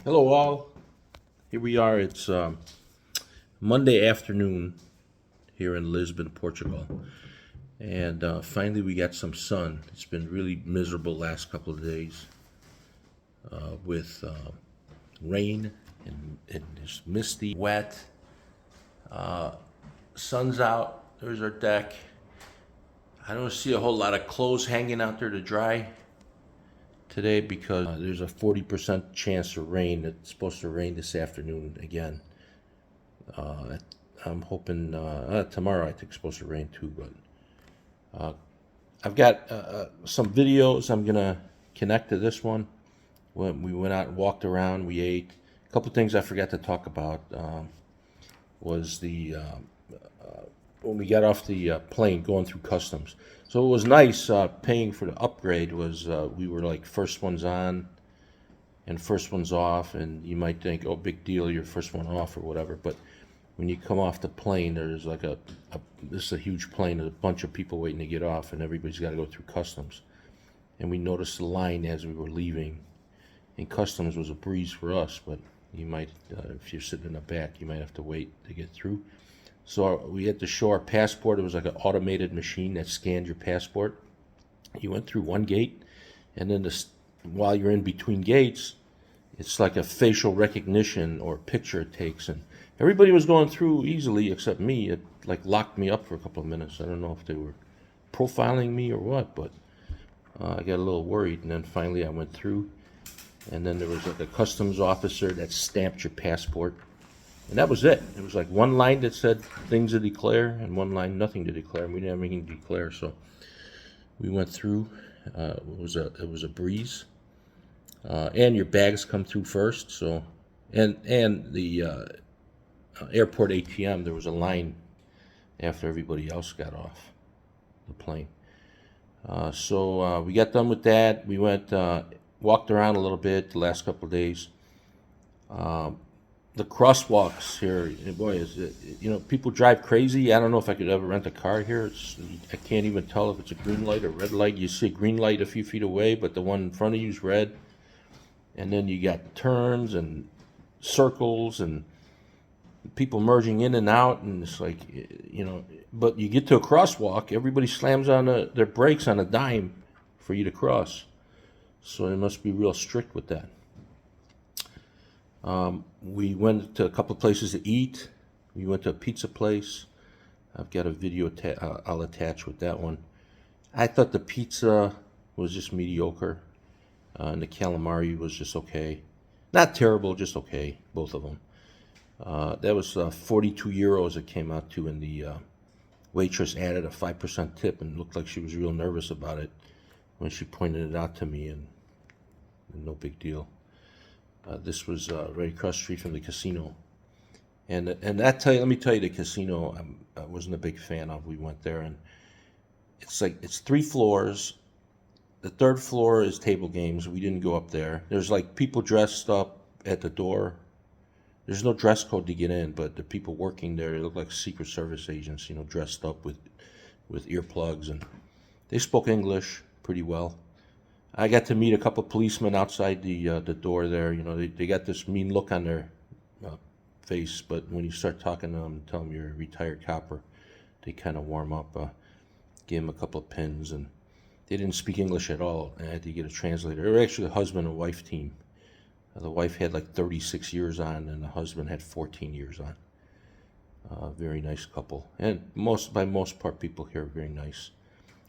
Hello, all. Here we are. It's Monday afternoon here in Lisbon, Portugal, and finally we got some sun. It's been really miserable last couple of days with rain and it's misty, wet. Sun's out. There's our deck. I don't see a whole lot of clothes hanging out there to dry today because there's a 40% chance of rain. It's supposed to rain this afternoon again. I'm hoping tomorrow I think it's supposed to rain too, but I've got some videos I'm gonna connect to this one. When we went out and walked around, we ate. A couple things I forgot to talk about was the when we got off the plane going through customs. So it was nice paying for the upgrade. Was we were like first ones on and first ones off, and you might think, oh, big deal, you're first one off or whatever, but when you come off the plane, there's like this is a huge plane. There's a bunch of people waiting to get off, and everybody's got to go through customs. And we noticed the line as we were leaving. And customs was a breeze for us, but you might, if you're sitting in the back, you might have to wait to get through. So we had to show our passport. It was like an automated machine that scanned your passport. You went through one gate, and then while you're in between gates, it's like a facial recognition or picture it takes, and everybody was going through easily except me. It like locked me up for a couple of minutes. I don't know if they were profiling me or what, but I got a little worried. And then finally I went through, and then there was like a customs officer that stamped your passport, and that was it. It was like one line that said things to declare, and one line nothing to declare. And we didn't have anything to declare, so we went through. It was a breeze, and your bags come through first. So, and the airport ATM, there was a line after everybody else got off the plane. So we got done with that. We went, walked around a little bit the last couple of days. The crosswalks here, boy, is it, people drive crazy. I don't know if I could ever rent a car here. I can't even tell if it's a green light or red light. You see a green light a few feet away, but the one in front of you is red. And then you got turns and circles and people merging in and out, and it's like, but you get to a crosswalk, everybody slams on their brakes on a dime for you to cross. So they must be real strict with that. We went to a couple of places to eat. We went to a pizza place. I've got a video I'll attach with that one. I thought the pizza was just mediocre, and the calamari was just okay. Not terrible, just okay, both of them. That was 42 euros it came out to, and the waitress added a 5% tip and looked like she was real nervous about it when she pointed it out to me, and no big deal. This was right across the street from the casino. And let me tell you, the casino I wasn't a big fan of. We went there, and it's 3 floors. The third floor is table games. We didn't go up there. There's like people dressed up at the door. There's no dress code to get in, but the people working there, they look like Secret Service agents, dressed up with earplugs, and they spoke English pretty well. I got to meet a couple of policemen outside the door there. They got this mean look on their face, but when you start talking to them and tell them you're a retired copper, they kind of warm up. Gave them a couple of pins, and they didn't speak English at all. I had to get a translator. They were actually a husband and wife team. The wife had like 36 years on, and the husband had 14 years on. Very nice couple, and by most part, people here are very nice.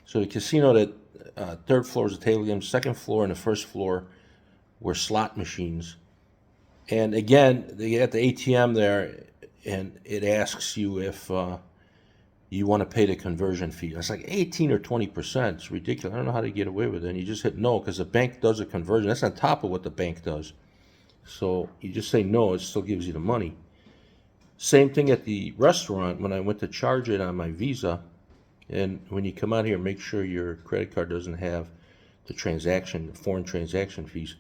So the casino, that third floor is a table game. Second floor and the first floor were slot machines. And again, they got the ATM there, and it asks you if you want to pay the conversion fee. It's like 18 or 20%. It's ridiculous. I don't know how to get away with it. And you just hit no because the bank does a conversion. That's on top of what the bank does. So you just say no, it still gives you the money. Same thing at the restaurant when I went to charge it on my Visa. And when you come out here, make sure your credit card doesn't have the foreign transaction fees.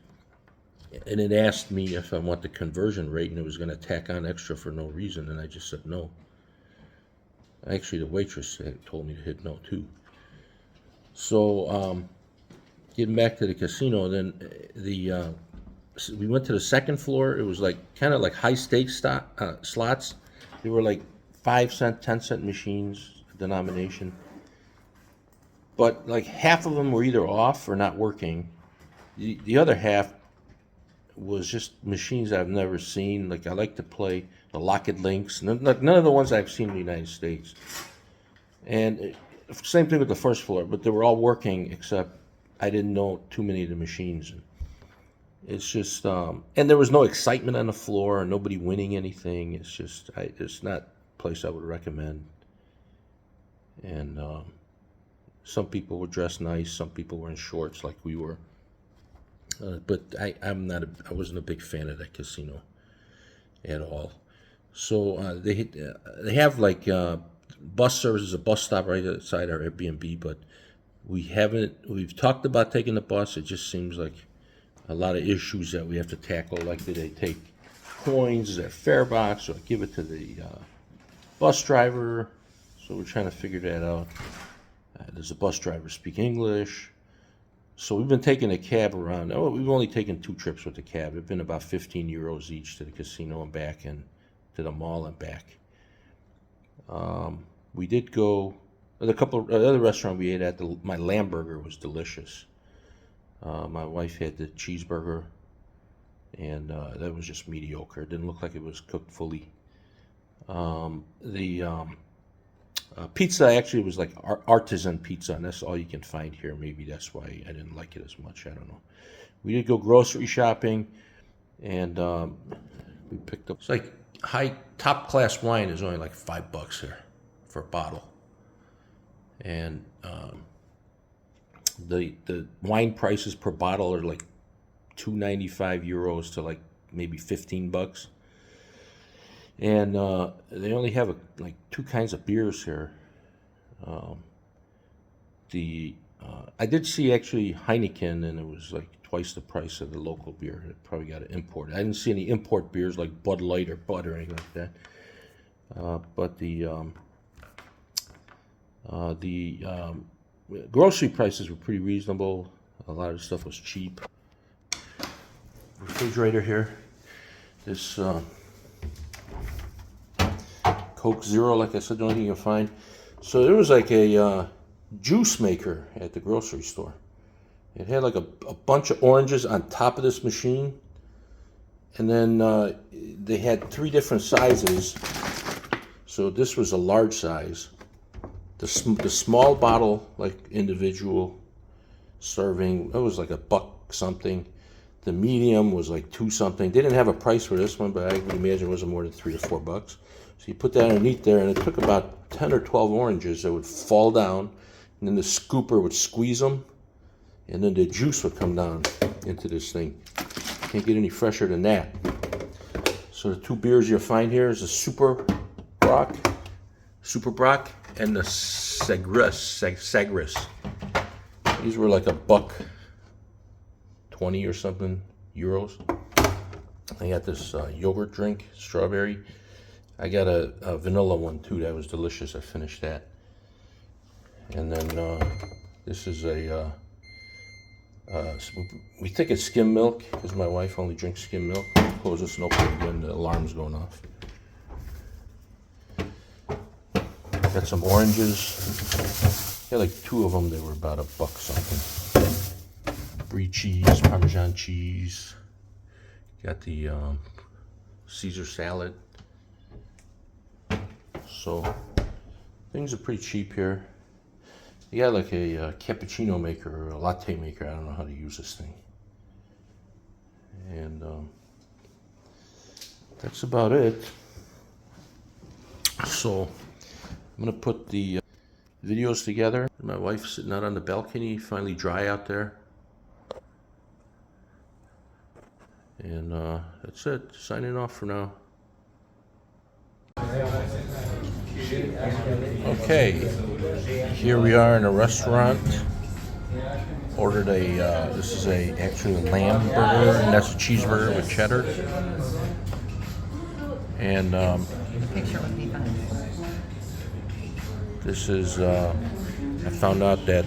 And it asked me if I want the conversion rate, and it was going to tack on extra for no reason, and I just said no. Actually, the waitress told me to hit no too. So getting back to the casino, then the we went to the second floor. It was like kind of like high stakes slots. They were like 5 cent, 10 cent machines denomination, but like half of them were either off or not working. The other half was just machines I've never seen. Like I like to play the Lockett Links, none of the ones I've seen in the United States. And same thing with the first floor, but they were all working except I didn't know too many of the machines. It's just, and there was no excitement on the floor, nobody winning anything. It's just, it's not a place I would recommend. And some people were dressed nice, some people were in shorts like we were. But I wasn't a big fan of that casino at all. So they have like bus services, a bus stop right outside our Airbnb, but we've talked about taking the bus. It just seems like a lot of issues that we have to tackle. Like, do they take coins? Is that fare box, or give it to the bus driver? So we're trying to figure that out. Does the bus driver speak English? So we've been taking a cab around. Oh, we've only taken 2 trips with the cab. It's been about 15 euros each to the casino and back, and to the mall and back. We did go at a couple of other restaurants we ate at. My lamb burger was delicious. My wife had the cheeseburger, and that was just mediocre. It didn't look like it was cooked fully. The pizza actually was like artisan pizza, and that's all you can find here. Maybe that's why I didn't like it as much. I don't know. We did go grocery shopping, and we picked up. It's like top class wine is only like $5 here for a bottle, and the wine prices per bottle are like €2.95 to like maybe $15. And they only have like 2 kinds of beers here. I did see actually Heineken, and it was like twice the price of the local beer. It probably got an import. I didn't see any import beers like Bud Light or Bud or anything like that. But the grocery prices were pretty reasonable. A lot of the stuff was cheap. Refrigerator here. This Coke Zero, like I said, the only thing you can find. So there was like a juice maker at the grocery store. It had like a bunch of oranges on top of this machine, and then they had 3 different sizes. So this was a large size. The small bottle, like individual serving, it was like $1 something. The medium was like 2 something. They didn't have a price for this one, but I would imagine it wasn't more than $3 or $4. So you put that underneath there, and it took about 10 or 12 oranges that would fall down, and then the scooper would squeeze them, and then the juice would come down into this thing. Can't get any fresher than that. So the 2 beers you'll find here is the Super Brock, and the Sagres. These were like $1.20 or something euros. I got this yogurt drink, strawberry. I got a vanilla one too. That was delicious. I finished that. And then this is we think it's skim milk because my wife only drinks skim milk. Close this and open it again. The alarm's going off. Got some oranges. Got like 2 of them. They were about $1 something. Brie cheese, Parmesan cheese. Got the Caesar salad. So things are pretty cheap here. You got like a cappuccino maker or a latte maker. I don't know how to use this thing. And that's about it. So I'm gonna put the videos together. My wife's sitting out on the balcony, finally dry out there. And that's it. Signing off for now. Okay, here we are in a restaurant. Ordered this is actually a lamb burger, and that's a cheeseburger with cheddar. And this is, I found out that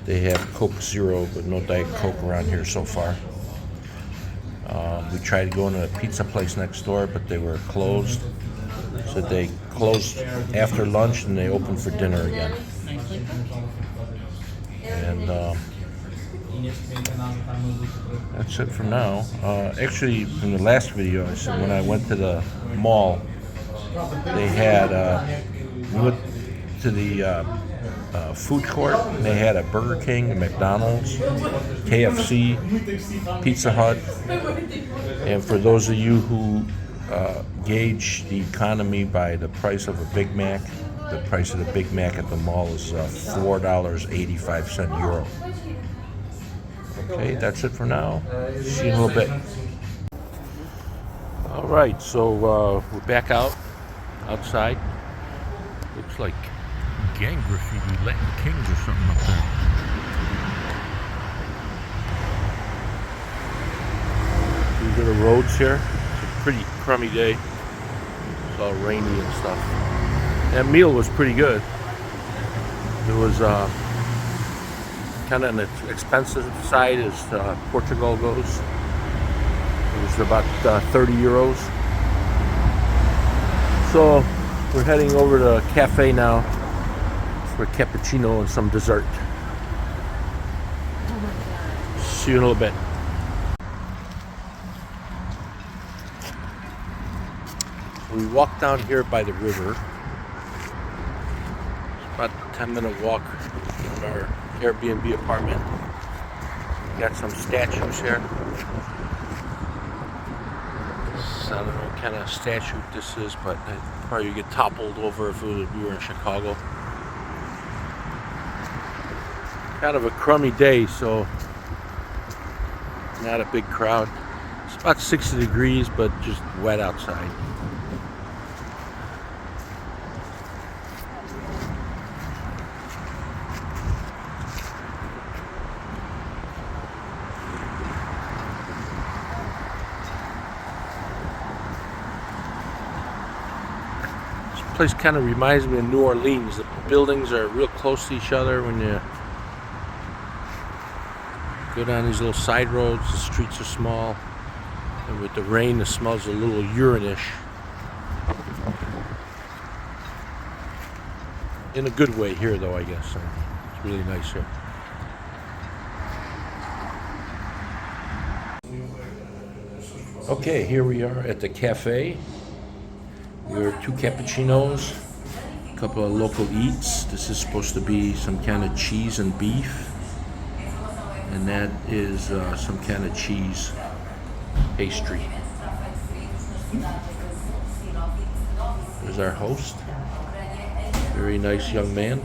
they have Coke Zero, but no Diet Coke around here so far. We tried to go into a pizza place next door, but they were closed. So they closed after lunch and they opened for dinner again. And that's it for now. Actually, in the last video, I said when I went to the mall, they had we went to the food court, and they had a Burger King, a McDonald's, KFC, Pizza Hut. And for those of you who gauge the economy by the price of a Big Mac, the price of the Big Mac at the mall is $4.85 euro. Okay, that's it for now. See you in a little bit. All right, so we're back outside. Looks like gang graffiti, Latin Kings or something up there. These are the roads here. It's a pretty crummy day. It's all rainy and stuff. That meal was pretty good. It was kind of on the expensive side as Portugal goes. It was about 30 euros. So we're heading over to a cafe now for a cappuccino and some dessert. See you in a little bit. We walked down here by the river. It's about a 10-minute walk from our Airbnb apartment. Got some statues here. I don't know what kind of statue this is, but I'd probably get toppled over if we were in Chicago. Kind of a crummy day, so not a big crowd. It's about 60 degrees, but just wet outside. Place kind of reminds me of New Orleans. The buildings are real close to each other when you go down these little side roads. The streets are small, and with the rain, it smells a little urine-ish. In a good way here, though, I guess. It's really nice here. Okay, here we are at the cafe. There are 2 cappuccinos, a couple of local eats. This is supposed to be some kind of cheese and beef. And that is some kind of cheese pastry. There's our host. Very nice young man.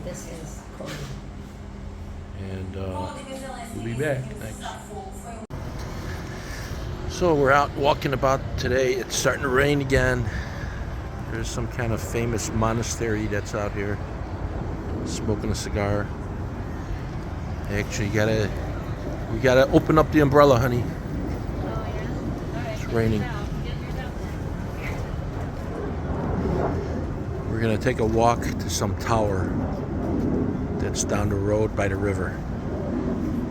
This is Cody. And we'll be back. Thanks. So we're out walking about today. It's starting to rain again. There's some kind of famous monastery that's out here. Smoking a cigar. Actually, we gotta open up the umbrella, honey. Oh, yeah? It's raining. We're gonna take a walk to some tower that's down the road by the river.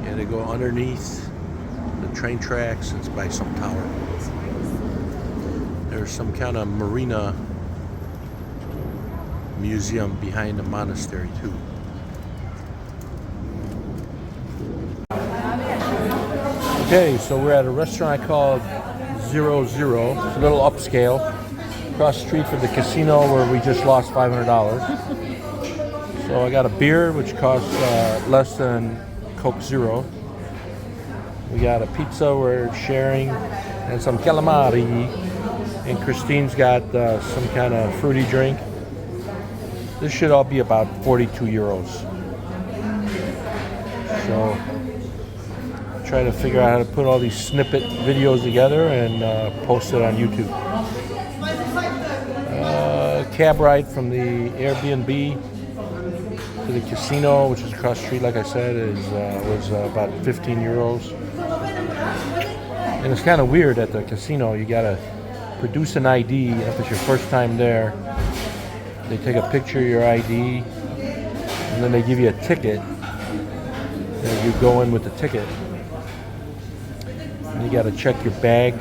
You gotta go underneath the train tracks. It's by some tower. There's some kind of marina museum behind the monastery too. Okay, so we're at a restaurant called 00. It's a little upscale. Across the street from the casino where we just lost $500. So I got a beer which costs less than Coke Zero. We got a pizza we're sharing and some calamari. And Christine's got some kind of fruity drink. This should all be about 42 euros. So try to figure out how to put all these snippet videos together and post it on YouTube. Cab ride from the Airbnb to the casino, which is across the street, like I said, was about 15 euros. And it's kind of weird at the casino. You gotta produce an ID if it's your first time there. They take a picture of your ID, and then they give you a ticket. And you go in with the ticket. You got to check your bag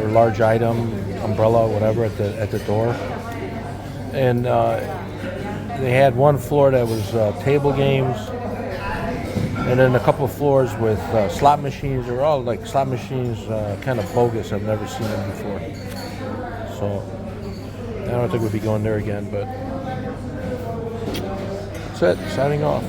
or large item, umbrella, whatever, at the door. And they had one floor that was table games, and then a couple of floors with slot machines. They were all like slot machines, kind of bogus. I've never seen them before. So I don't think we'll be going there again, but that's it. Signing off.